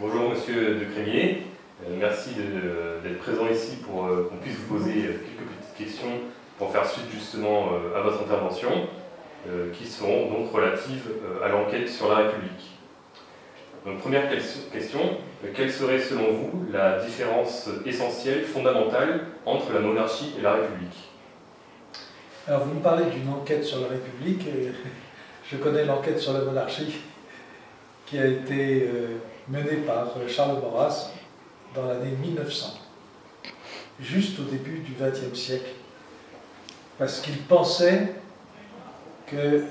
Bonjour Monsieur de Crémier, merci d'être présent ici pour qu'on puisse vous poser quelques petites questions pour faire suite justement à votre intervention, qui seront donc relatives à l'enquête sur la République. Donc première question, quelle serait selon vous la différence essentielle, fondamentale entre la monarchie et la République? Alors vous me parlez d'une enquête sur la République, et je connais l'enquête sur la monarchie qui a été menée par Charles Maurras dans l'année 1900, juste au début du XXe siècle, parce qu'il pensait que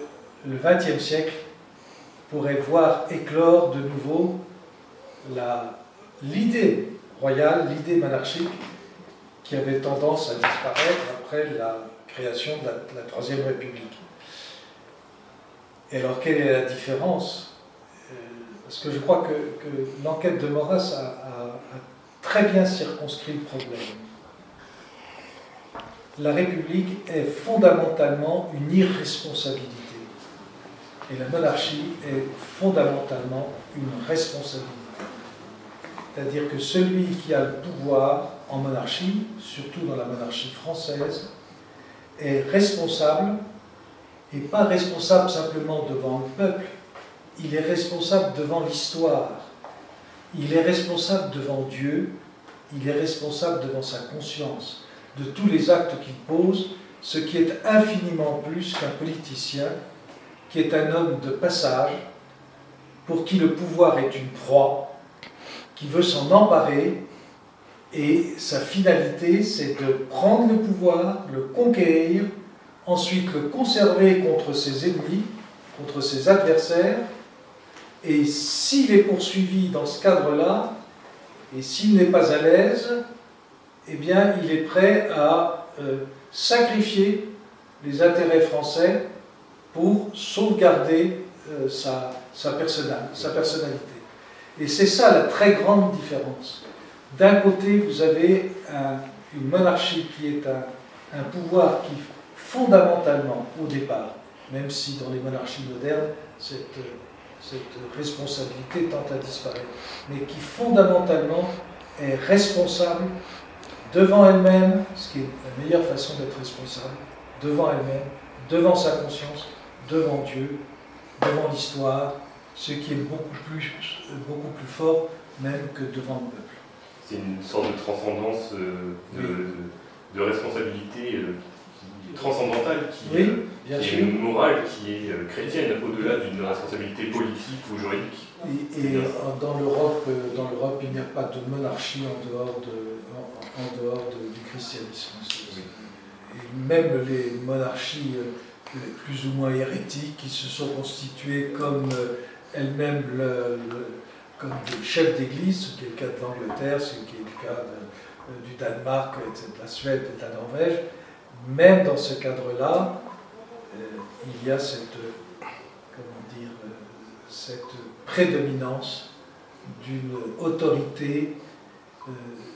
le XXe siècle pourrait voir éclore de nouveau l'idée royale, l'idée monarchique qui avait tendance à disparaître après la création de la Troisième République. Et alors, quelle est la différence? Parce que je crois que l'enquête de Maurras a très bien circonscrit le problème. La République est fondamentalement une irresponsabilité. Et la monarchie est fondamentalement une responsabilité. C'est-à-dire que celui qui a le pouvoir en monarchie, surtout dans la monarchie française, est responsable, et pas responsable simplement devant le peuple, il est responsable devant l'histoire, il est responsable devant Dieu, il est responsable devant sa conscience, de tous les actes qu'il pose, ce qui est infiniment plus qu'un politicien, qui est un homme de passage, pour qui le pouvoir est une proie, qui veut s'en emparer, et sa finalité, c'est de prendre le pouvoir, le conquérir, ensuite le conserver contre ses ennemis, contre ses adversaires, et s'il est poursuivi dans ce cadre-là, et s'il n'est pas à l'aise, eh bien, il est prêt à sacrifier les intérêts français pour sauvegarder sa personnalité. Et c'est ça la très grande différence. D'un côté, vous avez une monarchie qui est un pouvoir qui, fondamentalement, au départ, même si dans les monarchies modernes, cette responsabilité tend à disparaître, mais qui, fondamentalement, est responsable devant elle-même, ce qui est la meilleure façon d'être responsable, devant elle-même, devant sa conscience, devant Dieu, devant l'histoire, ce qui est beaucoup plus fort même que devant le peuple. C'est une sorte de transcendance, de responsabilité transcendantale qui est une morale qui est chrétienne, au-delà d'une responsabilité politique ou juridique. Et dans l'Europe, il n'y a pas de monarchie en dehors du christianisme. Oui. Et même les monarchies plus ou moins hérétiques qui se sont constituées comme elles-mêmes comme des chefs d'église, ce qui est le cas de l'Angleterre, ce qui est le cas du Danemark, de la Suède et de la Norvège, même dans ce cadre-là, il y a cette prédominance d'une autorité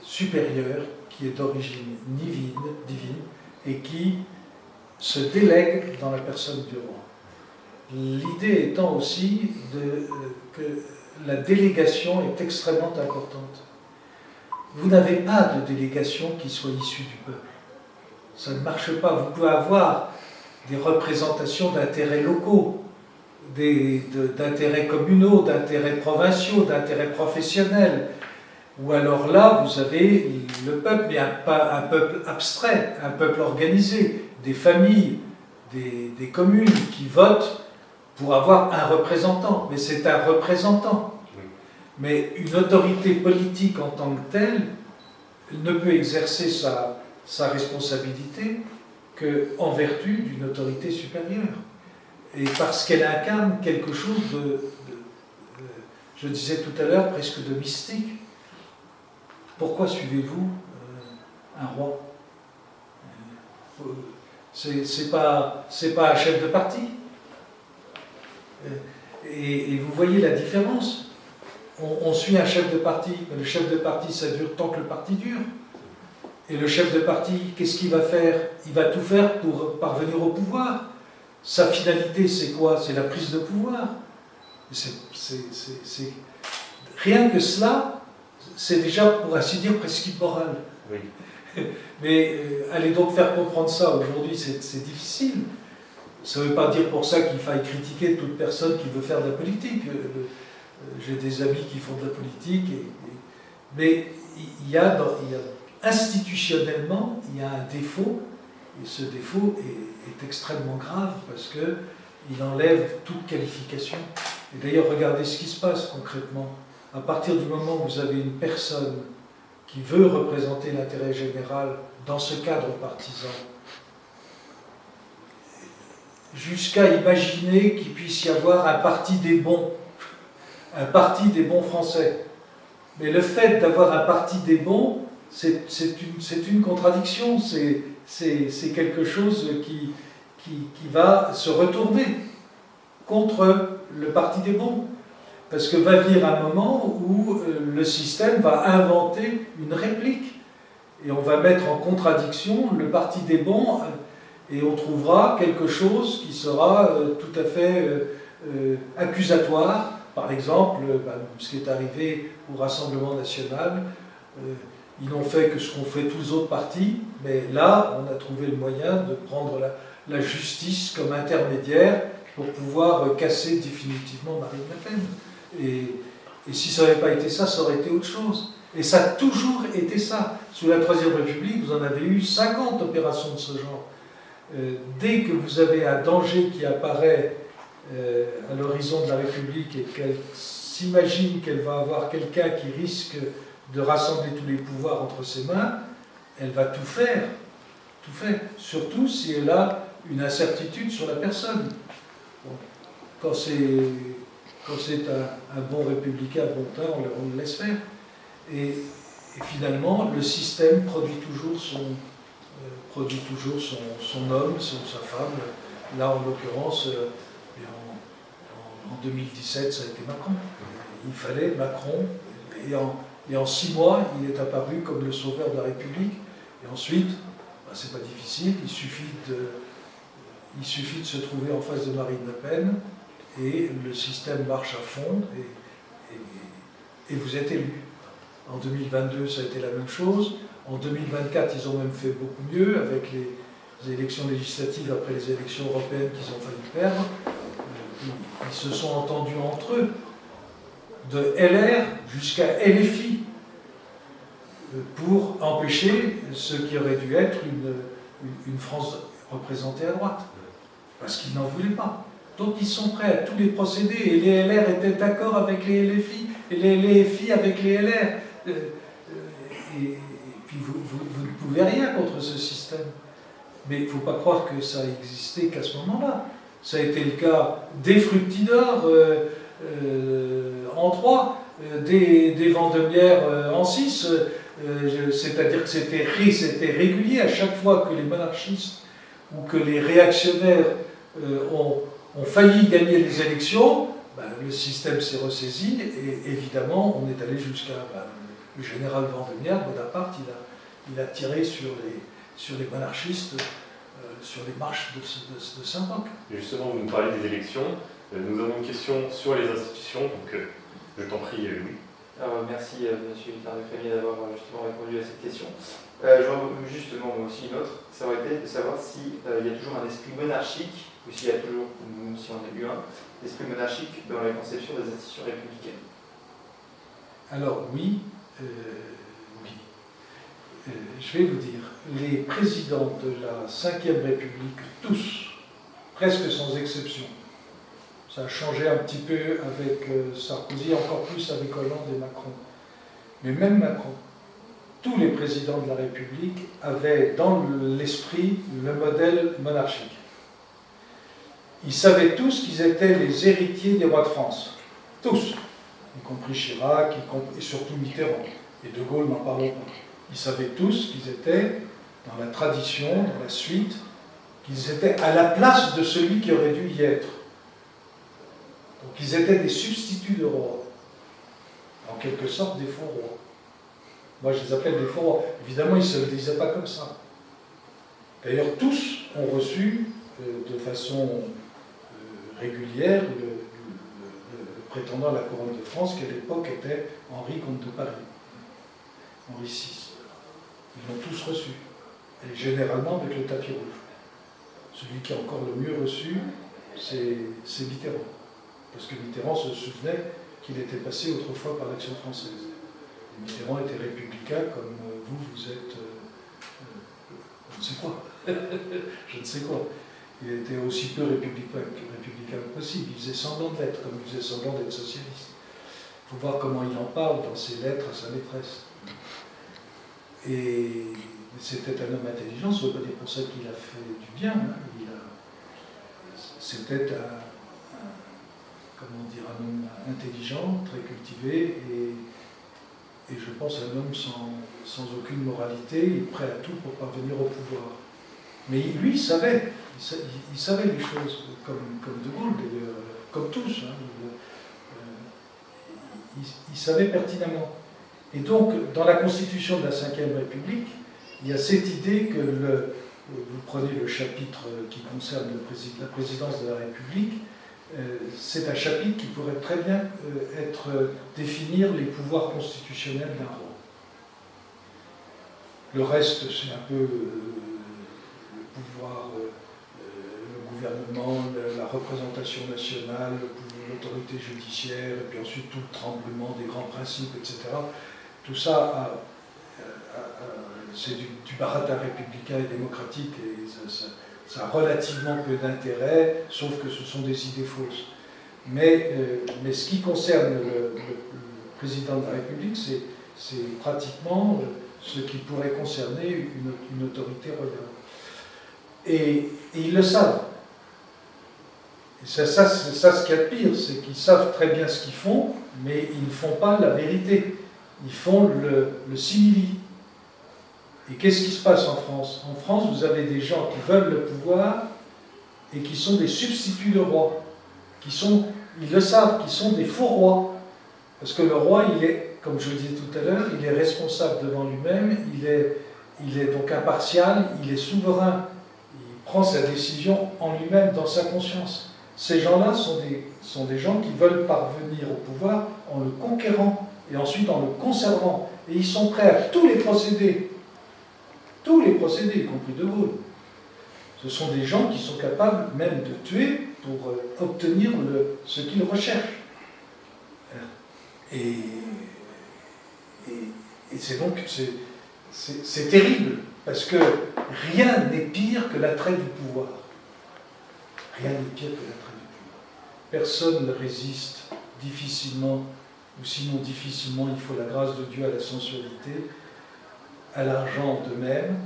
supérieure qui est d'origine divine et qui se délègue dans la personne du roi. L'idée étant aussi que la délégation est extrêmement importante. Vous n'avez pas de délégation qui soit issue du peuple. Ça ne marche pas. Vous pouvez avoir des représentations d'intérêts locaux, d'intérêts communaux, d'intérêts provinciaux, d'intérêts professionnels. Ou alors là, vous avez le peuple, mais pas un peuple abstrait, un peuple organisé, des familles, des communes qui votent pour avoir un représentant. Mais c'est un représentant. Mais une autorité politique en tant que telle ne peut exercer sa responsabilité qu'en vertu d'une autorité supérieure. Et parce qu'elle incarne quelque chose je disais tout à l'heure, presque de mystique. Pourquoi suivez-vous un roi? C'est pas un chef de parti. Et vous voyez la différence. On suit un chef de parti, mais le chef de parti, ça dure tant que le parti dure. Et le chef de parti, qu'est-ce qu'il va faire? Il va tout faire pour parvenir au pouvoir. Sa finalité, c'est quoi? C'est la prise de pouvoir. Rien que cela, c'est déjà, pour ainsi dire, presque immoral. Oui. Mais allez donc faire comprendre ça aujourd'hui, c'est difficile. Ça ne veut pas dire pour ça qu'il faille critiquer toute personne qui veut faire de la politique. J'ai des amis qui font de la politique, mais institutionnellement, il y a un défaut, et ce défaut est extrêmement grave parce qu'il enlève toute qualification. Et d'ailleurs, regardez ce qui se passe concrètement. À partir du moment où vous avez une personne qui veut représenter l'intérêt général dans ce cadre partisan, jusqu'à imaginer qu'il puisse y avoir un parti des bons français. Mais le fait d'avoir un parti des bons, c'est une contradiction, c'est quelque chose qui va se retourner contre le parti des bons. Parce que va venir un moment où le système va inventer une réplique. Et on va mettre en contradiction le parti des bons, et on trouvera quelque chose qui sera tout à fait accusatoire. Par exemple, ce qui est arrivé au Rassemblement national, ils n'ont fait que ce qu'ont fait tous les autres partis, mais là, on a trouvé le moyen de prendre la justice comme intermédiaire pour pouvoir casser définitivement Marine Le Pen. Et si ça n'avait pas été ça, ça aurait été autre chose. Et ça a toujours été ça. Sous la Troisième République, vous en avez eu 50 opérations de ce genre. Dès que vous avez un danger qui apparaît à l'horizon de la République et qu'elle s'imagine qu'elle va avoir quelqu'un qui risque de rassembler tous les pouvoirs entre ses mains, elle va tout faire, surtout si elle a une incertitude sur la personne. Bon, quand c'est un bon républicain, un bon teint, on le laisse faire. Et finalement, le système produit toujours son homme, sa femme. Là, en l'occurrence, en 2017, ça a été Macron. Il fallait Macron, et en 6 mois, il est apparu comme le sauveur de la République. Et ensuite, c'est pas difficile, il suffit de se trouver en face de Marine Le Pen, et le système marche à fond, et vous êtes élu. En 2022, ça a été la même chose. En 2024, ils ont même fait beaucoup mieux, avec les élections législatives après les élections européennes qu'ils ont failli perdre. Ils se sont entendus entre eux, de LR jusqu'à LFI, pour empêcher ce qui aurait dû être une France représentée à droite, parce qu'ils n'en voulaient pas. Donc ils sont prêts à tous les procédés, et les LR étaient d'accord avec les LFI, et les LFI avec les LR. Et puis vous ne pouvez rien contre ce système. Mais il ne faut pas croire que ça a existé qu'à ce moment-là. Ça a été le cas des Fructidor en 3, des Vendémiaire en 6, c'est-à-dire que c'était régulier à chaque fois que les monarchistes ou que les réactionnaires ont failli gagner les élections, le système s'est ressaisi, et évidemment on est allé jusqu'à le général Vendémiaire, Bonaparte, il a tiré sur les monarchistes sur les marches de Saint-Roch. Justement, vous nous parlez des élections. Nous avons une question sur les institutions, donc je t'en prie, Louis. Merci, monsieur Tarnefremier, d'avoir justement répondu à cette question. J'en veux justement moi aussi une autre, ça aurait été de savoir s'il y a toujours un esprit monarchique, ou s'il y a toujours, si on a eu un, esprit monarchique dans la conception des institutions républicaines. Alors oui, je vais vous dire, les présidents de la Ve République, tous, presque sans exception, ça a changé un petit peu avec Sarkozy, encore plus avec Hollande et Macron, mais même Macron, tous les présidents de la République avaient dans l'esprit le modèle monarchique. Ils savaient tous qu'ils étaient les héritiers des rois de France, tous, y compris Chirac, et surtout Mitterrand, et De Gaulle, n'en parlons pas. Ils savaient tous qu'ils étaient dans la tradition, dans la suite, qu'ils étaient à la place de celui qui aurait dû y être. Donc ils étaient des substituts de rois, en quelque sorte des faux rois. Moi je les appelle des faux rois. Évidemment, ils ne se le disaient pas comme ça. D'ailleurs, tous ont reçu de façon régulière le prétendant à la couronne de France, qui à l'époque était Henri, comte de Paris, Henri VI. Ils l'ont tous reçu, et généralement avec le tapis rouge. Celui qui a encore le mieux reçu, c'est Mitterrand. Parce que Mitterrand se souvenait qu'il était passé autrefois par l'Action française. Et Mitterrand était républicain comme vous êtes, je ne sais quoi. Je ne sais quoi. Il était aussi peu républicain que possible. Il faisait semblant d'être, comme il faisait semblant d'être socialiste. Il faut voir comment il en parle dans ses lettres à sa maîtresse. Et c'était un homme intelligent, ça ne veut pas dire pour ça qu'il a fait du bien. Hein. C'était comment dire, un homme intelligent, très cultivé, et je pense un homme sans aucune moralité, prêt à tout pour parvenir au pouvoir. Mais lui, il savait les choses, comme De Gaulle d'ailleurs, comme tous. Hein. Il savait pertinemment. Et donc, dans la Constitution de la Ve République, il y a cette idée que vous prenez le chapitre qui concerne la présidence de la République, c'est un chapitre qui pourrait très bien définir les pouvoirs constitutionnels d'un roi. Le reste, c'est un peu le pouvoir, le gouvernement, la représentation nationale, l'autorité judiciaire, et puis ensuite tout le tremblement des grands principes, etc. Tout ça, c'est du baratin républicain et démocratique, et ça a relativement peu d'intérêt, sauf que ce sont des idées fausses. Mais ce qui concerne le président de la République, c'est pratiquement ce qui pourrait concerner une autorité royale. Et ils le savent. Et c'est ça ce qu'il y a de pire, c'est qu'ils savent très bien ce qu'ils font, mais ils ne font pas la vérité. Ils font le simili. Et qu'est-ce qui se passe en France? En France, vous avez des gens qui veulent le pouvoir et qui sont des substituts de rois. Ils le savent, qui sont des faux rois. Parce que le roi, il est, comme je le disais tout à l'heure, il est responsable devant lui-même, il est donc impartial, il est souverain. Il prend sa décision en lui-même, dans sa conscience. Ces gens-là sont des gens qui veulent parvenir au pouvoir en le conquérant et ensuite en le conservant. Et ils sont prêts à tous les procédés, y compris De Gaulle. Ce sont des gens qui sont capables même de tuer pour obtenir ce qu'ils recherchent. Et c'est donc, c'est terrible, parce que rien n'est pire que l'attrait du pouvoir. Rien n'est pire que l'attrait du pouvoir. Personne ne résiste difficilement, ou sinon difficilement, il faut la grâce de Dieu à la sensualité, à l'argent de même,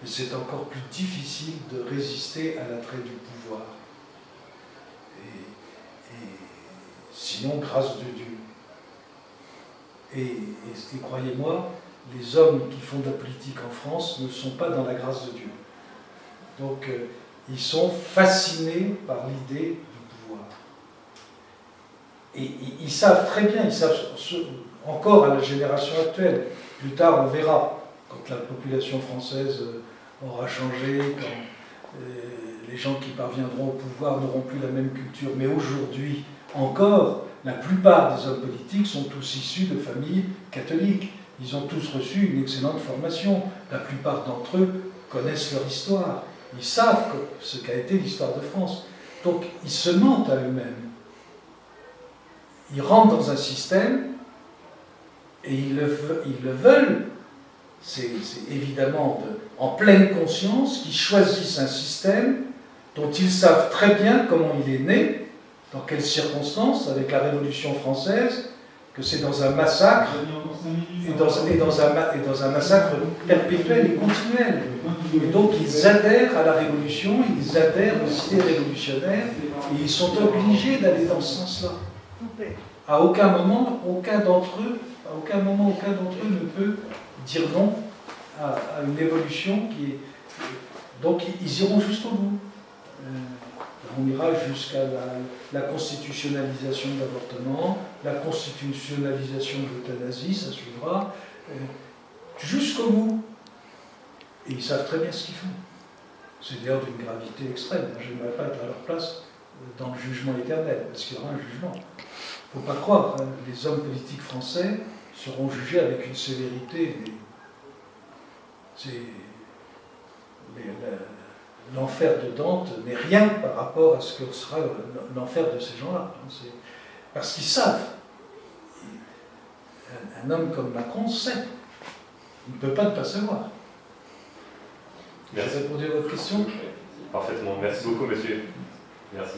mais c'est encore plus difficile de résister à l'attrait du pouvoir. Et sinon, grâce de Dieu. Et croyez-moi, les hommes qui font de la politique en France ne sont pas dans la grâce de Dieu. Donc, ils sont fascinés par l'idée du pouvoir. Et ils savent très bien, ils savent encore à la génération actuelle, plus tard on verra, quand la population française aura changé, quand les gens qui parviendront au pouvoir n'auront plus la même culture. Mais aujourd'hui encore, la plupart des hommes politiques sont tous issus de familles catholiques. Ils ont tous reçu une excellente formation. La plupart d'entre eux connaissent leur histoire. Ils savent ce qu'a été l'histoire de France. Donc, ils se mentent à eux-mêmes. Ils rentrent dans un système et ils le veulent. C'est évidemment en pleine conscience qu'ils choisissent un système dont ils savent très bien comment il est né, dans quelles circonstances, avec la Révolution française, que c'est dans un massacre, et dans un massacre perpétuel et continuel. Et donc ils adhèrent à la Révolution, ils adhèrent aux idées révolutionnaires, et ils sont obligés d'aller dans ce sens-là. À aucun moment, aucun d'entre eux ne peut dire non à une évolution qui est... Donc ils iront jusqu'au bout. On ira jusqu'à la constitutionnalisation de l'avortement, la constitutionnalisation de l'euthanasie, ça suivra, jusqu'au bout. Et ils savent très bien ce qu'ils font. C'est d'ailleurs d'une gravité extrême. Je n'aimerais pas être à leur place, dans le jugement éternel, parce qu'il y aura un jugement. Il ne faut pas croire, hein, les hommes politiques français seront jugés avec une sévérité, mais c'est l'enfer de Dante n'est rien par rapport à ce que sera l'enfer de ces gens-là. Parce qu'ils savent. Un homme comme Macron sait. Il ne peut pas ne pas savoir. J'ai répondu à votre question ? Parfaitement. Merci beaucoup, monsieur. Merci.